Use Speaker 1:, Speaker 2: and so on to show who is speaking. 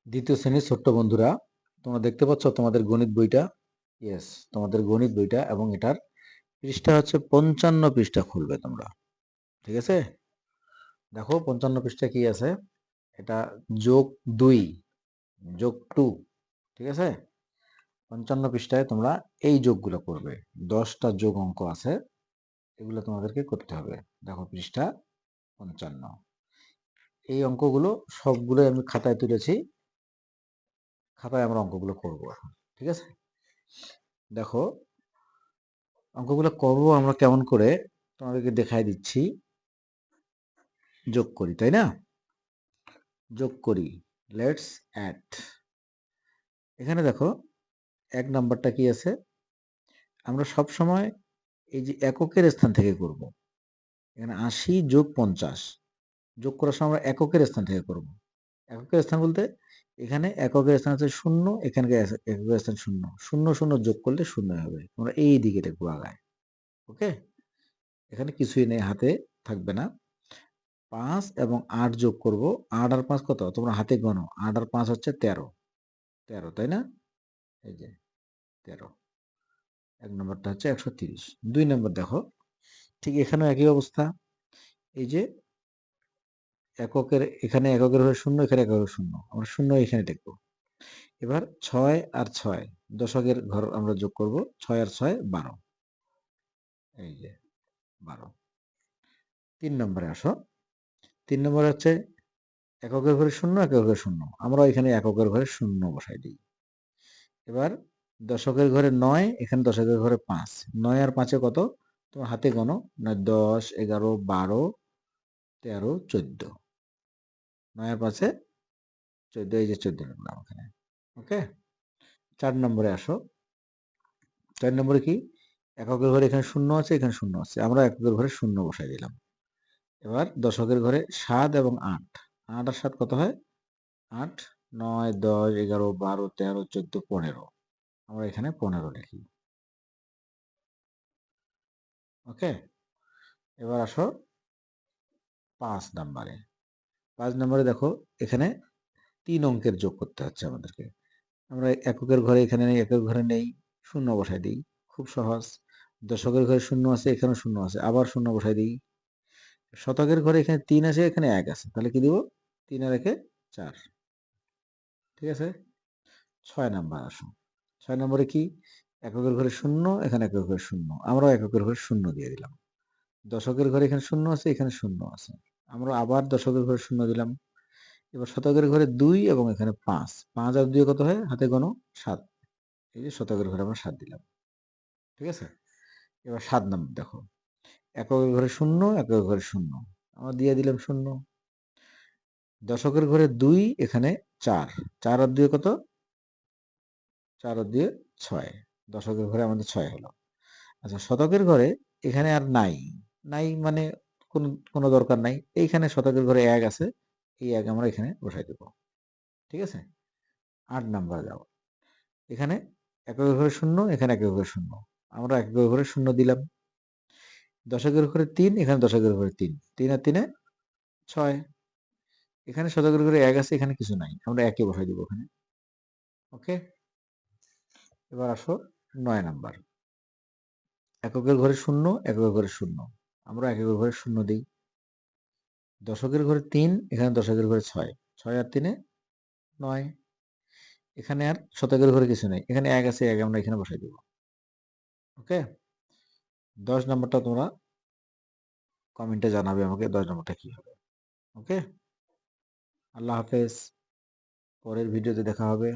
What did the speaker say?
Speaker 1: দ্বিতীয় শ্রেণীর ছোট্ট বন্ধুরা, তোমরা দেখতে পাচ্ছ তোমাদের গণিত বইটা। ইয়েস, তোমাদের গণিত বইটা এবং এটার পৃষ্ঠা হচ্ছে 55 পৃষ্ঠা খুলবে তোমরা। ঠিক আছে, দেখো 55 পৃষ্ঠা কি আছে। এটা যোগ 2 যোগ 2। ঠিক আছে, 55 পৃষ্ঠায় তোমরা এই যোগগুলো করবে। 10টা যোগ অঙ্ক আছে, এগুলো তোমাদেরকে করতে হবে। দেখো পৃষ্ঠা 55, এই অঙ্কগুলো সবগুলো আমি খাতায় তুলেছি। খাতায় আমরা অঙ্কগুলো করবো এখন। ঠিক আছে, দেখো অঙ্কগুলো করবো আমরা কেমন করে তোমাদেরকে দেখাই দিচ্ছি। যোগ করি, তাই না? যোগ করি, লেটস অ্যাড। এখানে দেখো 1 নাম্বারটা কি আছে। আমরা সব সময় এই যে এককের স্থান থেকে করব। এখানে 80 যোগ 50 যোগ করার সময় আমরা এককের স্থান থেকে করব। এককের স্থান বলতে এখানে এককের স্থান আছে 0, এখানে এককের স্থান 0, 0 0 যোগ করলে 0 হবে। আমরা এই দিকে দেখবো আগায়। ওকে, এখানে কিছুই নেই, হাতে থাকবে না। 5 এবং 8 যোগ করব। 8 আর 5 কত? তোমরা হাতে গণো। 8 আর 5 হচ্ছে 13, 13, তাই না? এই যে 13। 1 নম্বরটা হচ্ছে 130। 2 নম্বর দেখো, ঠিক এখানেও একই অবস্থা। এই যে এককের, এখানে এককের ঘরে 0, এখানে এককের 0, আমরা 0 এখানে দেখব। এবার 6 আর 6 দশকের ঘর আমরা যোগ করব। 6 আর 6 12, এই যে 12। 3 নম্বরে আসো। 3 নম্বরে হচ্ছে এককের ঘরে 0, এককের ঘরে 0, আমরা এখানে এককের ঘরে 0 বসাই দিই। এবার দশকের ঘরে 9, এখানে দশকের ঘরে 5। 9 আর 5 কত? তোমার হাতে গণো। 10, 11, 12, 13, 14। 9 আর 5 14, এই যে 14 লিখলাম এখানে। ওকে, 4 নম্বরে আসো। 4 নম্বরে কি? এককের ঘরে এখানে 0 আছে, এখানে 0 আছে, আমরা এককের ঘরে 0 বসাই দিলাম। এবার দশকের ঘরে 7 এবং 8। 8 আর 7 কত হয়? 8, 9, 10, 11, 12, 13, 14, 15। আমরা এখানে 15 লিখি। ওকে, এবার আসো 5 নম্বরে। 5 নম্বরে দেখো, এখানে 3 অঙ্কের যোগ করতে হচ্ছে আমাদেরকে। আমরা এককের ঘরে এখানে নেই, একের ঘরে নেই, 0 বসাই দিই। খুব সহজ। দশকের ঘরে 0 আছে, এখানেও 0 আছে, আবার 0 বসাই দিই। শতকের ঘরে এখানে 3 আছে, এখানে 1 আছে, তাহলে কি দিব? 3 আর 1 4। ঠিক আছে, 6 নাম্বার আসো। 6 নম্বরে কি? এককের ঘরে 0, এখানে এককের ঘরে 0, আমরাও এককের ঘরে 0 দিয়ে দিলাম। দশকের ঘরে এখানে 0 আছে, এখানে 0 আছে, আমরা আবার দশকের ঘরে 0 দিলাম। এবার শতকের ঘরে 2 এবং এখানে 5। 5 আর 2 কত হয়? হাতে গণো। 7। এই যে শতকের ঘরে আমরা 7 দিলাম। ঠিক আছে, এবার 7 নম্বর দেখো, এককের ঘরে 0, এককের ঘরে 0, আমরা দিয়ে দিলাম 0। দশকের ঘরে 2, এখানে 4। 4 আর 2 কত? 4 আর 2 6। দশকের ঘরে আমাদের 6 হলো। আচ্ছা, শতকের ঘরে এখানে আর নাই। নাই মানে কোনো দরকার নাই। এইখানে শতকের ঘরে 1 আছে, এই 1 আমরা এখানে বসাই দেব। ঠিক আছে, 8 নাম্বার যাও। এখানে এককের ঘরে 0, এখানে এককের ঘরে 0, আমরা এককের ঘরে 0 দিলাম। দশকের ঘরে 3, এখানে দশকের ঘরে 3। 3 আর 3 6। এখানে শতকের ঘরে 1 আছে, এখানে কিছু নাই, আমরা 1 বসাই দিব ওখানে। ওকে, এবার আসো 9 নাম্বার। এককের ঘরে 0, এককের ঘরে 0, আমরা এককের ঘরে 0 দিই। দশকের ঘরে 3, এখানে দশকের ঘরে 6। 6 আর 3 9। এখানে আর শতকের ঘরে কিছু নেই, এখানে 1 আছে, 1 আমরা এখানে বসাই দিব। ওকে, 10 নাম্বারটা তোমরা কমেন্টে জানাবে আমাকে 10 নম্বরটা কি হবে। ওকে, আল্লাহ হাফেজ, পরের ভিডিওতে দেখা হবে।